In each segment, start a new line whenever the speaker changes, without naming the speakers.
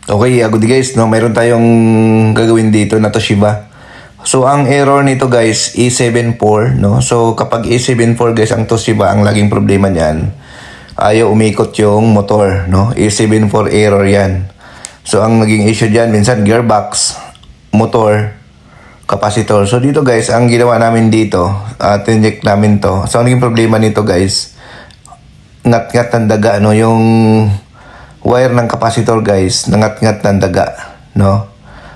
Okay, good guys, no, mayroon tayong gagawin dito na Toshiba. So, ang error nito guys, E74, no? So, kapag E74 guys, ang Toshiba, ang laging problema niyan, ayaw umikot yung motor, no? E74 error yan. So, ang naging issue diyan minsan gearbox, motor, capacitor. So, dito guys, ang ginawa namin dito, tinject namin to. So, ang naging problema nito guys, ngat-ngat ng daga, no? Yung wire ng capacitor guys, nangat-ngat ng daga, no?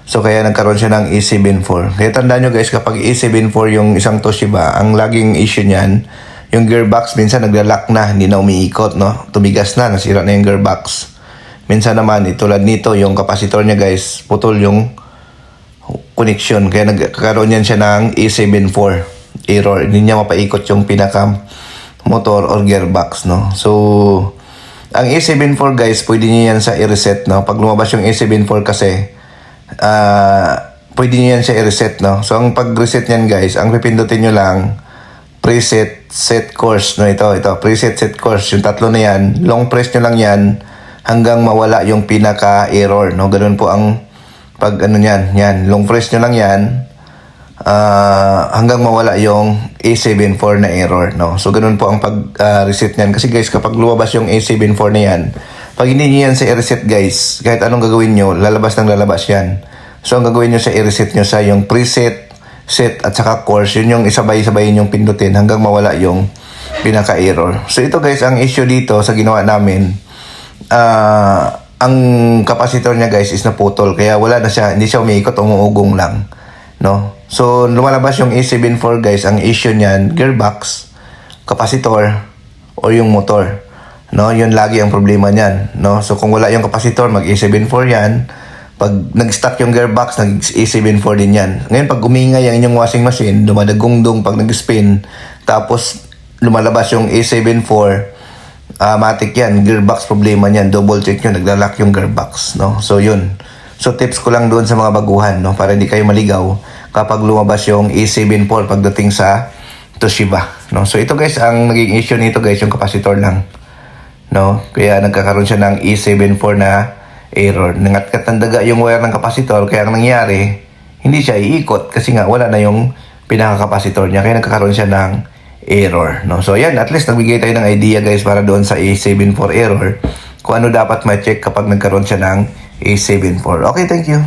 So kaya nagkaroon siya ng E74. Kaya tandaan nyo guys, kapag E74 yung isang Toshiba, ang laging issue niyan, yung gearbox minsan naglalak na, hindi na umiikot, no? Tumigas na, nasira na yung gearbox. Minsan naman, tulad nito, yung capacitor niya guys, putol yung connection. Kaya nagkaroon yan siya ng E74 error. Hindi niya mapaikot yung pinaka motor or gearbox, no? So ang A74 guys, pwede niyo yan sa i-reset, no? Pag lumabas yung A74 kasi, pwede niyo yan sa i-reset, no? So, ang pag-reset niyan guys, ang pipindutin niyo lang, preset, set course, no? Ito, preset, set course. Yung tatlo na yan, long press niyo lang yan hanggang mawala yung pinaka-error, no? Ganun po ang yan. Long press niyo lang yan hanggang mawala yung A74 na error, no? So ganun po ang pag-reset niyan. Kasi guys, kapag lumabas yung A74 na yan, pag hindi niyo yan sa i-reset guys, kahit anong gagawin niyo, lalabas yan. So ang gagawin niyo sa i-reset niyo sa yung preset, set at saka course, yun yung isabay-sabayin yung pindutin hanggang mawala yung pinaka-error. So ito guys, ang issue dito sa ginawa namin, ang capacitor niya guys is naputol, kaya wala na siya, hindi siya umiikot, umuugong lang, no? So, lumalabas yung A74 guys, ang issue niyan, gearbox, capacitor, o yung motor. No, yun lagi ang problema niyan, no? So, kung wala yung capacitor, mag-A74 yan. Pag nag-stop yung gearbox, nag-A74 din yan. Ngayon, pag umingay ang inyong washing machine, dumadagungdong pag nag-spin, tapos lumalabas yung A74, matik yan, gearbox problema niyan. Double check nyo, naglalak yung gearbox, no? So, yun. So, tips ko lang doon sa mga baguhan, no? Para hindi kayo maligaw kapag lumabas yung E74 pagdating sa Toshiba, no? So ito guys, ang naging issue nito guys, yung capacitor lang, no? Kaya nagkakaroon siya ng E74 na error. Nangat-ngat ng daga yung wire ng capacitor, kaya ang nangyari, hindi siya iikot kasi nga wala na yung pinaka-capacitor niya, kaya nagkakaroon siya ng error, no? So yan, at least nagbigay tayo ng idea guys para doon sa E74 error, kung ano dapat ma-check kapag nagkaroon siya ng E74. Okay, thank you.